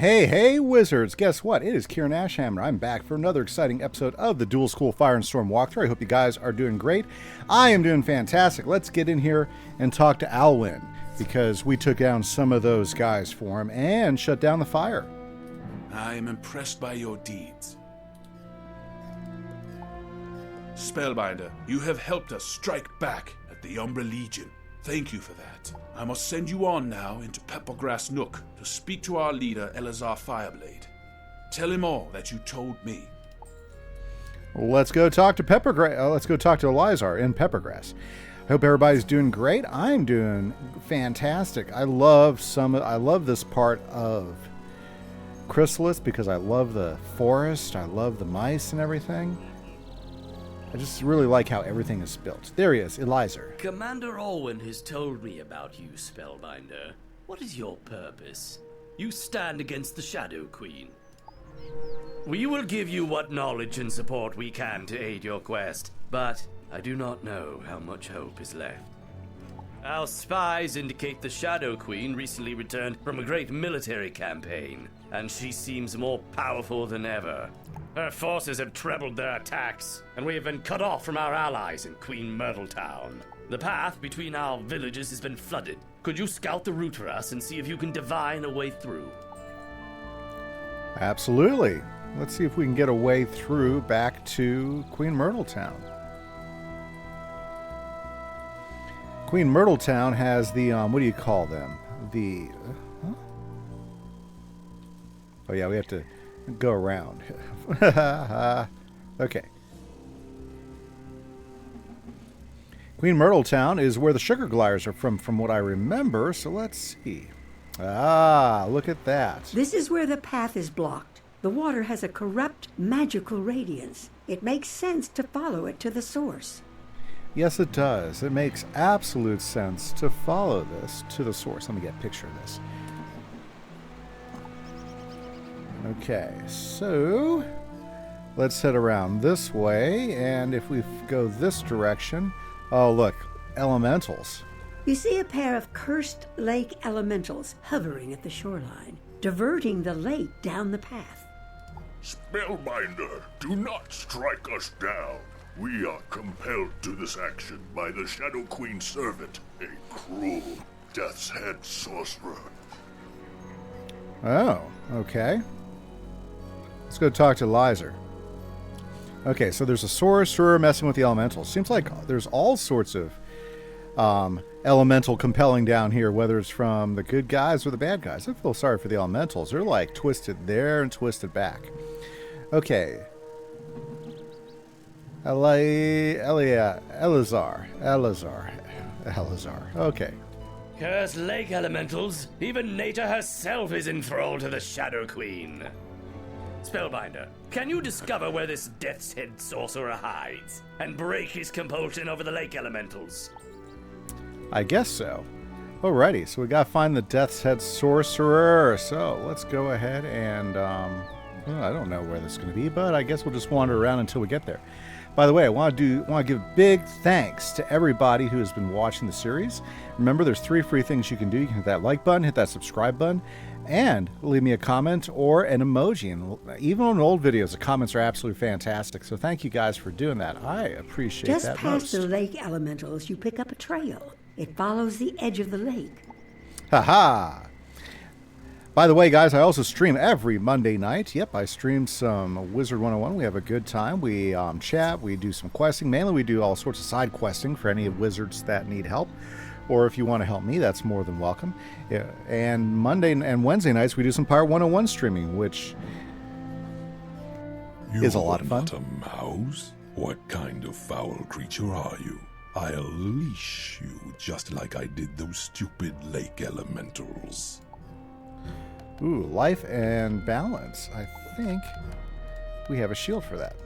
Hey, wizards! Guess what? It is Kieran Ashhammer. I'm back for another exciting episode of the Dual School Fire and Storm walkthrough. I hope you guys are doing great. I am doing fantastic. Let's get in here and talk to Alwyn, because we took down some of those guys for him and shut down the fire. I am impressed by your deeds. Spellbinder, you have helped us strike back at the Umbra Legion. Thank you for that. I must send you on now into Peppergrass Nook to speak to our leader, Eleazar Fireblade. Tell him all that you told me. Let's go talk to let's go talk to Eleazar in Peppergrass. I hope everybody's doing great. I'm doing fantastic. I love this part of Chrysalis because I love the forest. I love the mice and everything. I just really like how everything is built. There he is, Eleazar. Commander Alwyn has told me about you, Spellbinder. What is your purpose? You stand against the Shadow Queen. We will give you what knowledge and support we can to aid your quest, but I do not know how much hope is left. Our spies indicate the Shadow Queen recently returned from a great military campaign, and she seems more powerful than ever. Her forces have trebled their attacks, and we have been cut off from our allies in Queen Myrtle Town. The path between our villages has been flooded. Could you scout the route for us and see if you can divine a way through? Absolutely. Let's see if we can get a way through back to Queen Myrtle Town. Queen Myrtle Town has the, what do you call them? The, oh yeah, we have to go around. Okay. Queen Myrtle Town is where the sugar gliders are from what I remember, so let's see. Ah, look at that. This is where the path is blocked. The water has a corrupt, magical radiance. It makes sense to follow it to the source. Yes, it does. It makes absolute sense to follow this to the source. Let me get a picture of this. Okay, so let's head around this way, and if we go this direction, oh look, elementals. You see a pair of cursed lake elementals hovering at the shoreline, diverting the lake down the path. Spellbinder, do not strike us down. We are compelled to this action by the Shadow Queen's servant, a cruel, death's head sorcerer. Oh, okay. Let's go talk to Eleazar. Okay, so there's a sorcerer messing with the elementals. Seems like there's all sorts of elemental compelling down here, whether it's from the good guys or the bad guys. I feel sorry for the elementals. They're like twisted there and twisted back. Okay. Eleazar. Okay. Cursed lake elementals! Even nature herself is enthralled to the Shadow Queen. Spellbinder, can you discover where this death's head sorcerer hides and break his compulsion over the lake elementals? I guess so. Alrighty, so we gotta find the death's head sorcerer. So let's go ahead and well, I don't know where this is going to be, but I guess we'll just wander around until we get there. By the way, I want to give big thanks to everybody who has been watching the series. Remember, there's 3 free things you can do. You can hit that like button, hit that subscribe button, and leave me a comment or an emoji. And even on old videos, the comments are absolutely fantastic. So thank you guys for doing that. I appreciate that Just past most. the lake elementals, you pick up a trail. It follows the edge of the lake. Ha-ha! By the way, guys, I also stream every Monday night. Yep, I stream some wizard101. We have a good time. We chat. We do some questing. Mainly, we do all sorts of side questing for any wizards that need help. Or if you want to help me, that's more than welcome. Yeah. And Monday and Wednesday nights, we do some Pirate 101 streaming, which is a lot of fun. You're not a mouse? What kind of foul creature are you? I'll leash you just like I did those stupid lake elementals. Ooh, life and balance. I think we have a shield for that.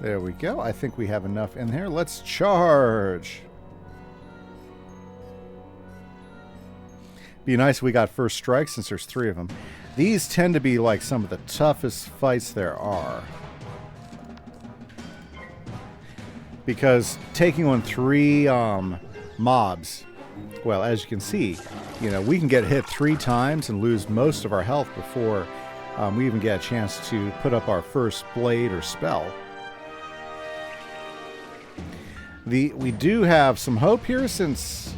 There we go. I think we have enough in here. Let's charge. Be nice if we got first strike since there's 3 of them. These tend to be like some of the toughest fights there are. Because taking on 3 mobs well, as you can see, you know, we can get hit 3 times and lose most of our health before we even get a chance to put up our first blade or spell. We do have some hope here since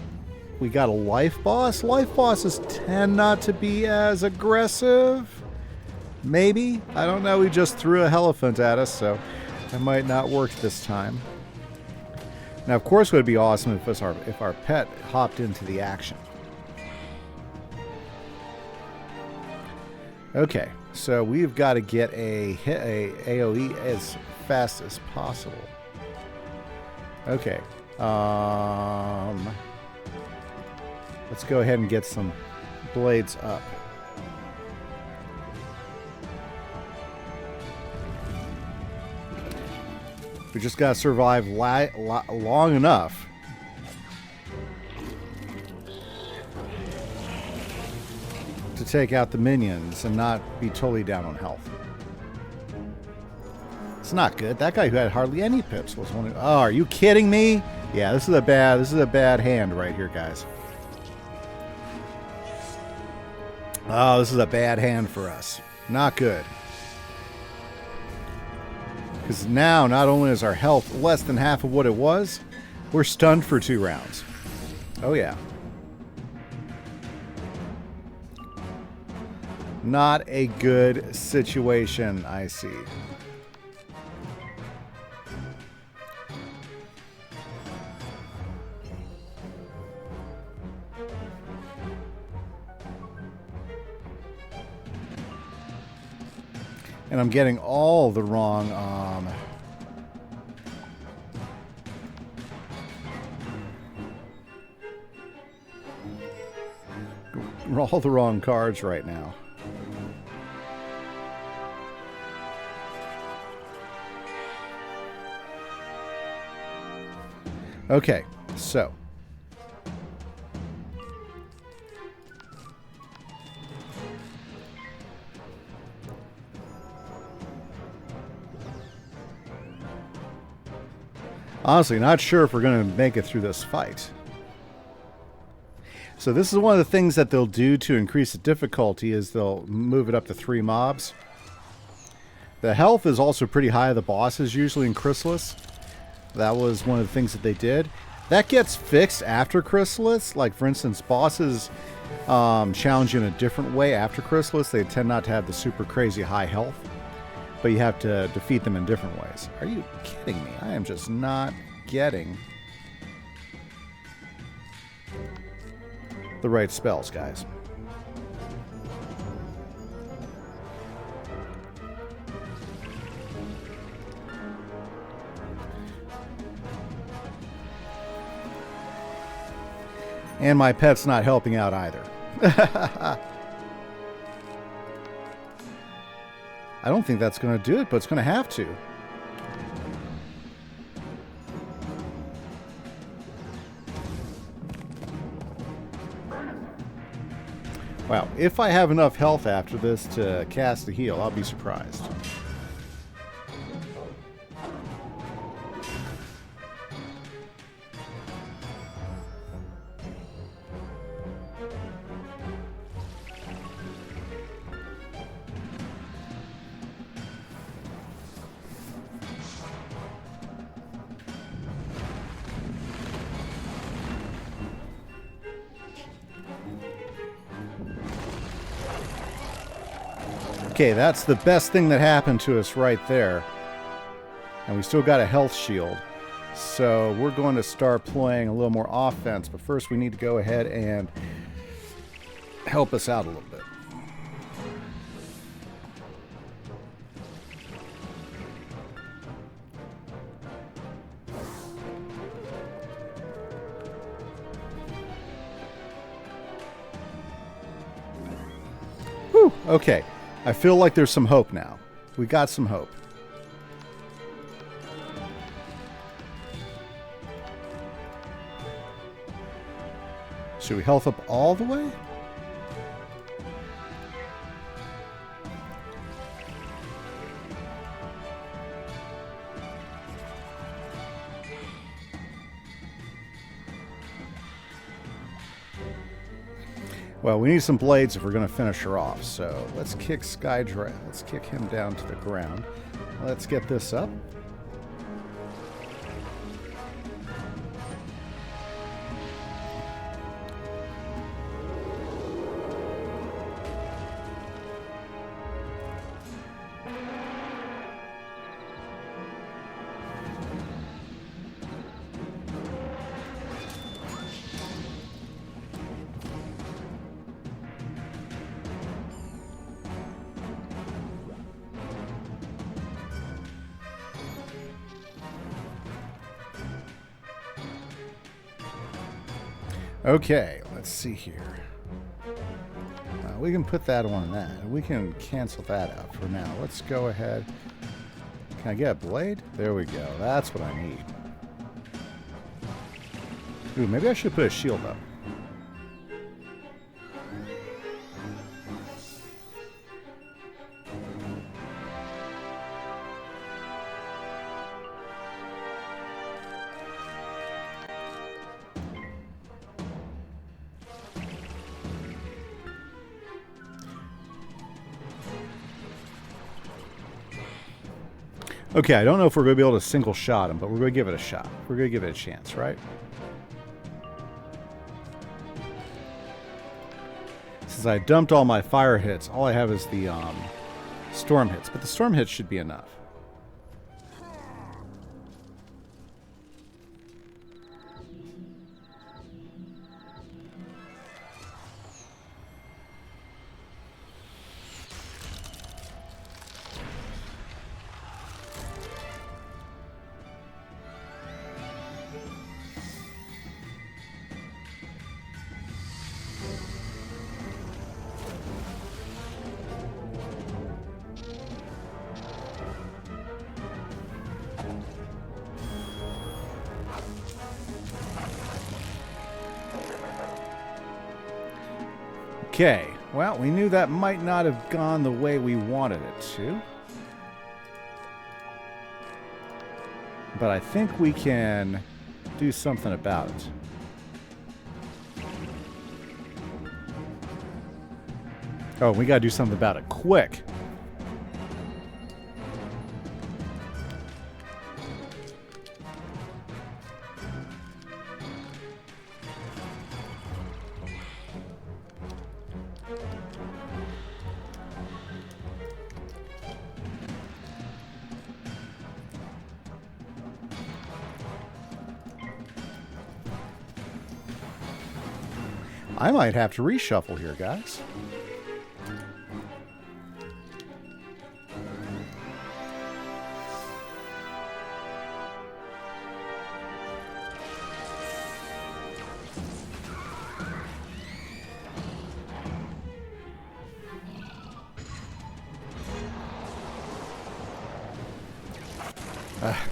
we got a life boss. Life bosses tend not to be as aggressive. Maybe. I don't know. We just threw a elephant at us, so that might not work this time. Now, of course, it would be awesome if our pet hopped into the action. Okay, so we've got to get a AoE as fast as possible. Okay. Let's go ahead and get some blades up. We just got to survive long enough to take out the minions and not be totally down on health. It's not good. That guy who had hardly any pips was one of... Oh, are you kidding me? Yeah, this is a bad hand right here, guys. Oh, this is a bad hand for us. Not good. Because now, not only is our health less than half of what it was, we're stunned for 2 rounds. Oh, yeah. Not a good situation, I see. And I'm getting all the wrong, all the wrong cards right now. Okay, so. Honestly, not sure if we're going to make it through this fight. So this is one of the things that they'll do to increase the difficulty is they'll move it up to 3 mobs. The health is also pretty high of the bosses usually in Chrysalis. That was one of the things that they did. That gets fixed after Chrysalis. Like, for instance, bosses challenge you in a different way after Chrysalis. They tend not to have the super crazy high health. But you have to defeat them in different ways. Are you kidding me? I am just not getting the right spells, guys. And my pet's not helping out either. I don't think that's going to do it, but it's going to have to. Wow, if I have enough health after this to cast a heal, I'll be surprised. Okay, that's the best thing that happened to us right there. And we still got a health shield. So we're going to start playing a little more offense. But first we need to go ahead and help us out a little bit. Whew, okay. I feel like there's some hope now. We got some hope. Should we health up all the way? Well, we need some blades if we're going to finish her off. So let's kick Let's kick him down to the ground. Let's get this up. Okay, let's see here. We can put that on that. We can cancel that out for now. Let's go ahead. Can I get a blade? There we go. That's what I need. Ooh, maybe I should put a shield up. Okay, I don't know if we're going to be able to single shot him, but we're going to give it a shot. We're going to give it a chance, right? Since I dumped all my fire hits, all I have is the storm hits. But the storm hits should be enough. Okay, well, we knew that might not have gone the way we wanted it to. But I think we can do something about it. Oh, we gotta do something about it quick. I might have to reshuffle here, guys.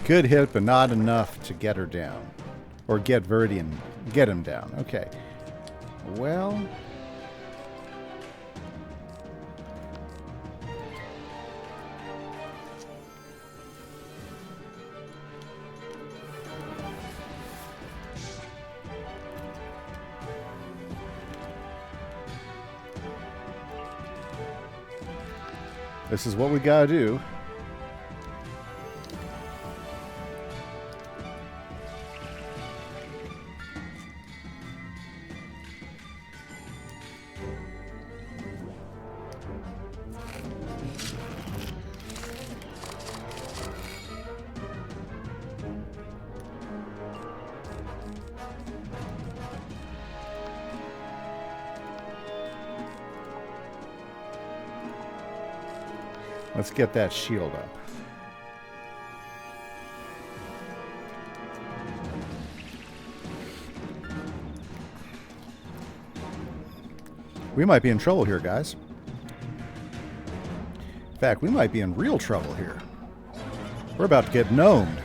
Good hit, but not enough to get her down. Or get him down. Okay. Well... this is what we gotta do. Let's get that shield up. We might be in trouble here, guys. In fact, we might be in real trouble here. We're about to get gnomed.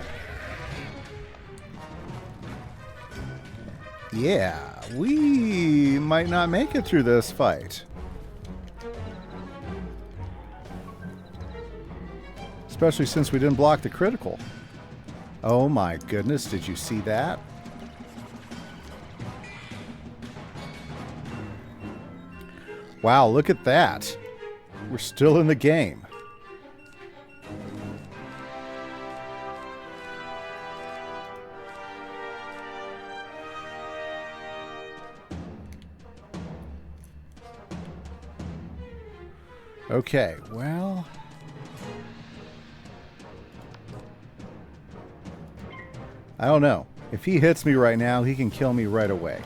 Yeah, we might not make it through this fight. Especially since we didn't block the critical. Oh my goodness, did you see that? Wow, look at that. We're still in the game. Okay, well... I don't know. If he hits me right now, he can kill me right away.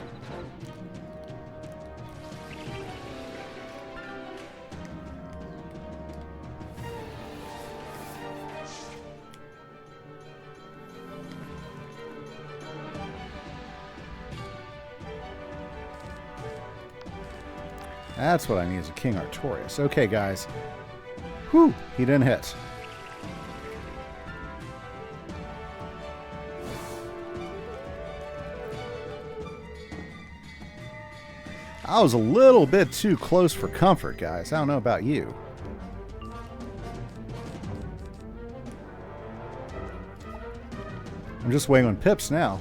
That's what I need as a King Artorias. Okay, guys. Whew, he didn't hit. I was a little bit too close for comfort, guys. I don't know about you. I'm just waiting on pips now.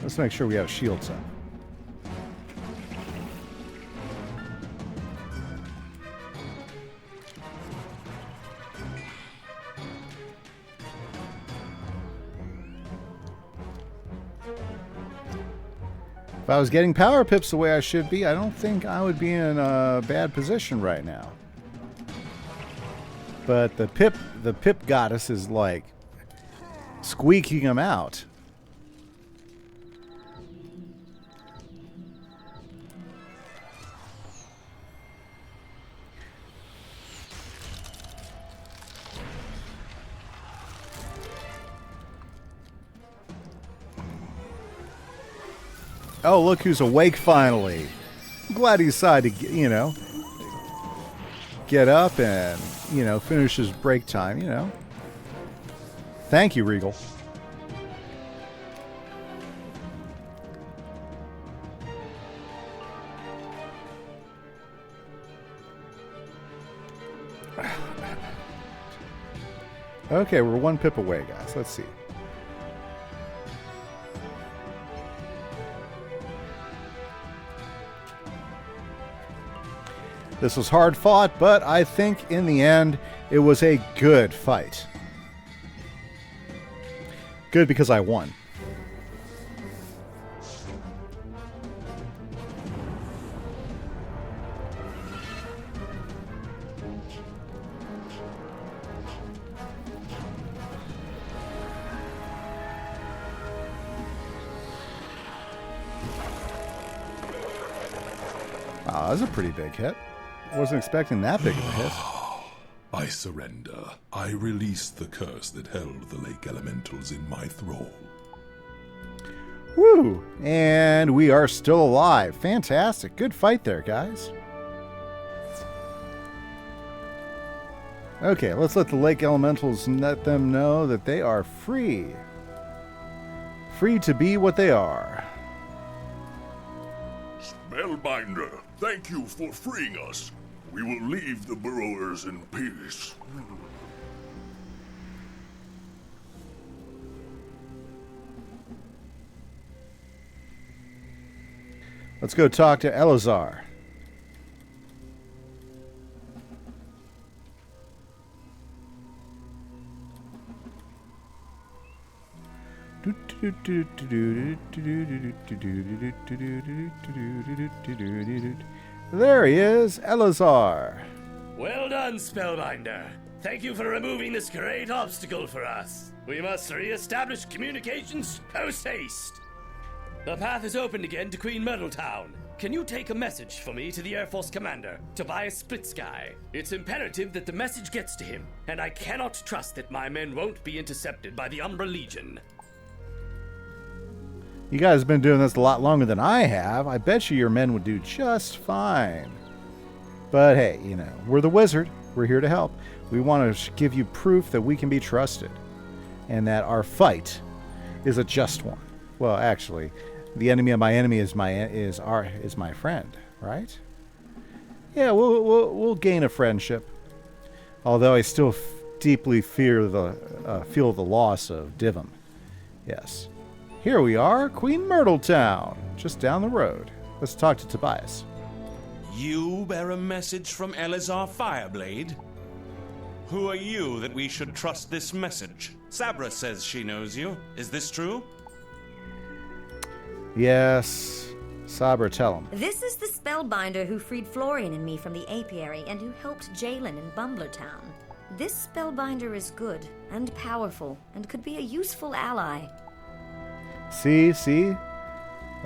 Let's make sure we have shields up. If I was getting power pips the way I should be, I don't think I would be in a bad position right now. But the pip goddess is like squeaking them out. Oh, look who's awake finally. I'm glad he decided to, you know, get up and, you know, finish his break time, you know. Thank you, Regal. Okay, we're one pip away, guys. Let's see. This was hard fought, but I think in the end it was a good fight. Good because I won. Wow, that was a pretty big hit. I wasn't expecting that big of a hit. I surrender. I release the curse that held the lake elementals in my thrall. Woo! And we are still alive. Fantastic. Good fight there, guys. Okay, let's let the lake elementals let them know that they are free. Free to be what they are. Spellbinder, thank you for freeing us. We will leave the burrowers in peace. Let's go talk to Elazar. There he is, Elazar. Well done, Spellbinder. Thank you for removing this great obstacle for us. We must re-establish communications post-haste. The path is opened again to Queen Myrtle Town. Can you take a message for me to the Air Force Commander, Tobias Splitsky? It's imperative that the message gets to him, and I cannot trust that my men won't be intercepted by the Umbra Legion. You guys have been doing this a lot longer than I have. I bet you your men would do just fine. But hey, you know, we're the wizard. We're here to help. We want to give you proof that we can be trusted. And that our fight is a just one. Well, actually, the enemy of my enemy is my friend, right? Yeah, we'll gain a friendship. Although I still deeply feel the loss of Divum. Yes. Here we are, Queen Myrtle Town, just down the road. Let's talk to Tobias. You bear a message from Eleazar Fireblade? Who are you that we should trust this message? Sabra says she knows you. Is this true? Yes. Sabra, tell him. This is the spellbinder who freed Florian and me from the apiary and who helped Jalen in Bumblertown. This spellbinder is good and powerful and could be a useful ally. See?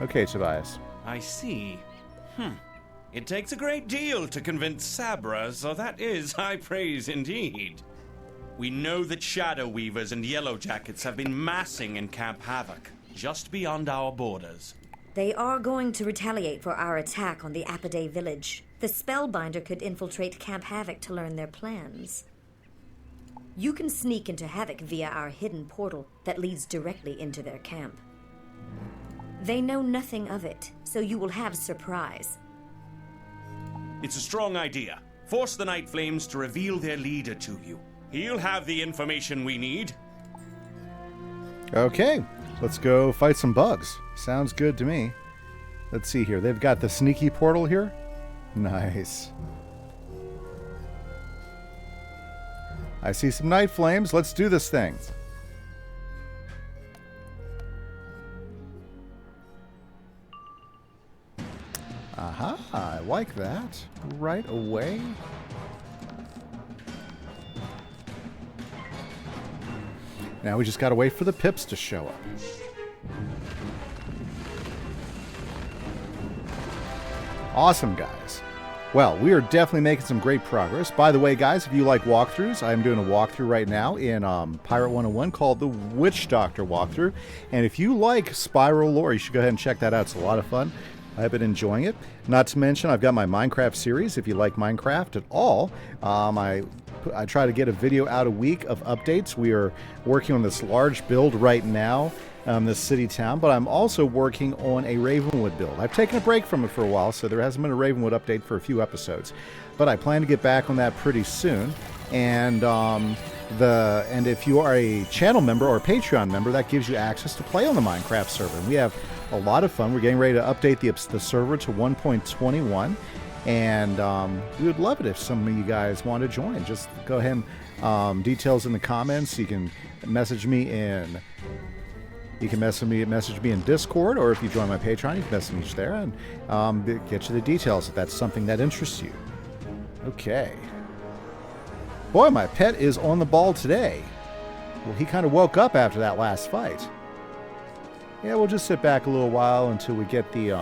Okay, Tobias. I see. It takes a great deal to convince Sabra, so that is high praise indeed. We know that Shadow Weavers and Yellowjackets have been massing in Camp Havoc, just beyond our borders. They are going to retaliate for our attack on the Apidae village. The spellbinder could infiltrate Camp Havoc to learn their plans. You can sneak into Havoc via our hidden portal that leads directly into their camp. They know nothing of it, so you will have surprise. It's a strong idea. Force the Night Flames to reveal their leader to you. He'll have the information we need. Okay, let's go fight some bugs. Sounds good to me. Let's see here. They've got the sneaky portal here. Nice. I see some night flames. Let's do this thing. Aha, I like that. Right away. Now we just gotta wait for the pips to show up. Awesome, guys. Well, we are definitely making some great progress. By the way, guys, if you like walkthroughs, I am doing a walkthrough right now in Pirate 101 called the Witch Doctor walkthrough. And if you like Spiral lore, you should go ahead and check that out. It's a lot of fun. I've been enjoying it. Not to mention, I've got my Minecraft series. If you like Minecraft at all, I try to get a video out a week of updates. We are working on this large build right now, this city town, but I'm also working on a Ravenwood build. I've taken a break from it for a while, so there hasn't been a Ravenwood update for a few episodes, but I plan to get back on that pretty soon. And if you are a channel member or a Patreon member, that gives you access to play on the Minecraft server. And we have a lot of fun. We're getting ready to update the server to 1.21. And we would love it if some of you guys want to join. Just go ahead and details in the comments. You can message me in. You can message me in Discord, or if you join my Patreon, you can message me there and get you the details if that's something that interests you. Okay. Boy, my pet is on the ball today. Well, he kind of woke up after that last fight. Yeah, we'll just sit back a little while until we get the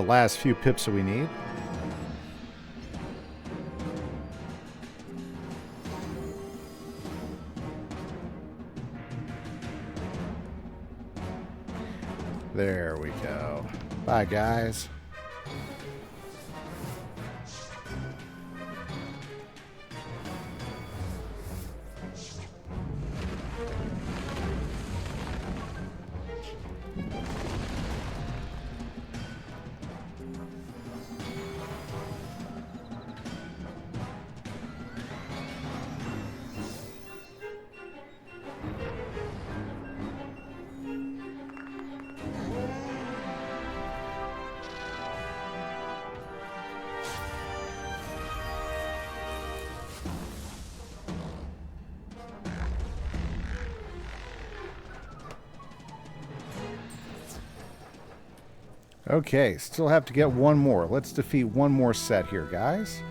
last few pips that we need. There we go. Bye, guys. Okay, still have to get one more. Let's defeat one more set here, guys.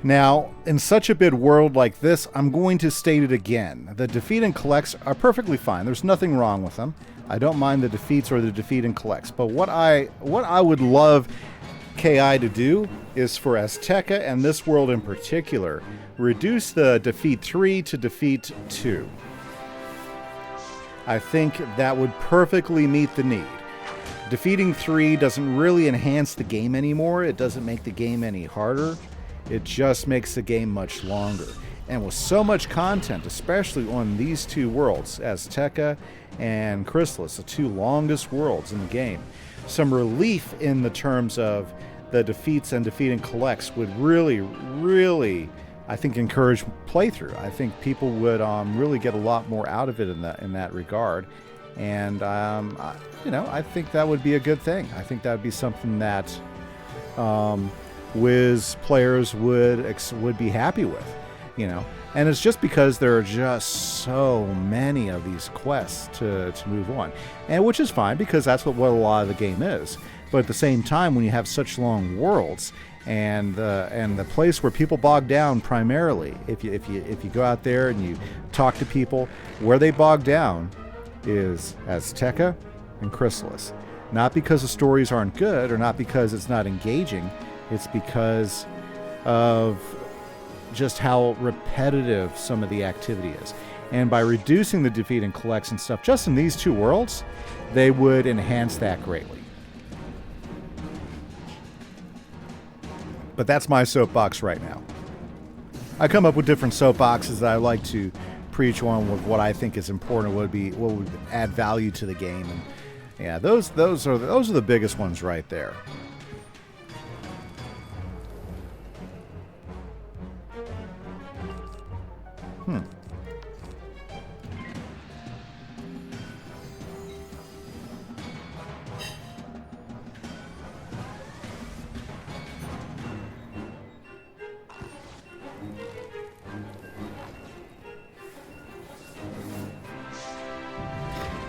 Now, in such a big world like this, I'm going to state it again. The defeat and collects are perfectly fine. There's nothing wrong with them. I don't mind the defeats or the defeat and collects. But what I would love KI to do is for Azteca and this world in particular, reduce the defeat 3 to defeat 2. I think that would perfectly meet the need. Defeating 3 doesn't really enhance the game anymore. It doesn't make the game any harder. It just makes the game much longer. And with so much content, especially on these two worlds, Azteca and Chrysalis, the two longest worlds in the game, some relief in the terms of the defeats and defeat and collects would really, really, I think, encourage playthrough. I think people would really get a lot more out of it in that regard. And, I think that would be a good thing. I think that would be something that Wiz players would be happy with. And it's just because there are just so many of these quests to move on, and which is fine because that's what a lot of the game is. But at the same time, when you have such long worlds and the place where people bog down primarily, if you go out there and you talk to people, where they bog down is Azteca and Chrysalis. Not because the stories aren't good or not because it's not engaging, it's because of just how repetitive some of the activity is. And by reducing the defeat and collects and stuff just in these two worlds, they would enhance that greatly. But that's my soapbox right now. I come up with different soapboxes that I like to preach on with what I think is important, what would add value to the game, and yeah, those are the biggest ones right there.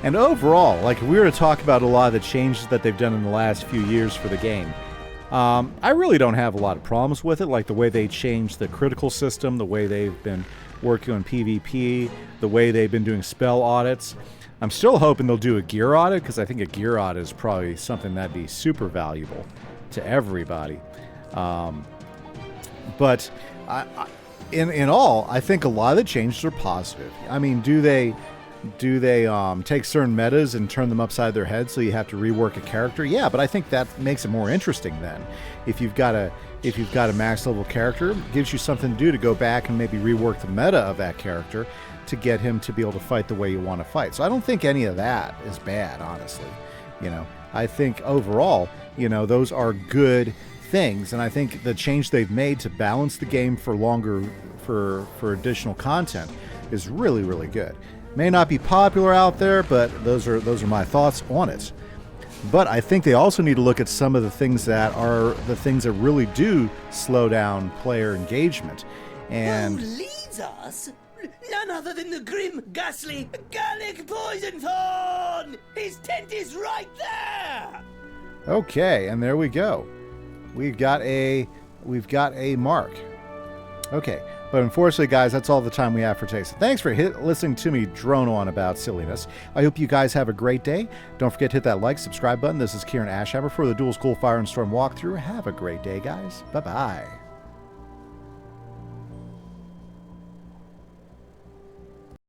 And overall, like, if we were to talk about a lot of the changes that they've done in the last few years for the game, I really don't have a lot of problems with it, like the way they changed the critical system, the way they've been working on PvP, the way they've been doing spell audits. I'm still hoping they'll do a gear audit, because I think a gear audit is probably something that'd be super valuable to everybody. But in all, I think a lot of the changes are positive. I mean, do they take certain metas and turn them upside their head so you have to rework a character? Yeah, but I think that makes it more interesting then. If you've got a max level character, it gives you something to do to go back and maybe rework the meta of that character to get him to be able to fight the way you want to fight. So I don't think any of that is bad, honestly. I think overall, those are good things, and I think the change they've made to balance the game for additional content is really, really good. May not be popular out there, but those are my thoughts on it. But I think they also need to look at some of the things that are the things that really do slow down player engagement. And who leads us? None other than the grim, ghastly, Gallic Poison Thorn! His tent is right there! Okay, and there we go. We've got a mark. Okay. But unfortunately, guys, that's all the time we have for today. So thanks for listening to me drone on about silliness. I hope you guys have a great day. Don't forget to hit that like, subscribe button. This is Kieran Ashhammer for the Dual School Fire and Storm walkthrough. Have a great day, guys. Bye-bye.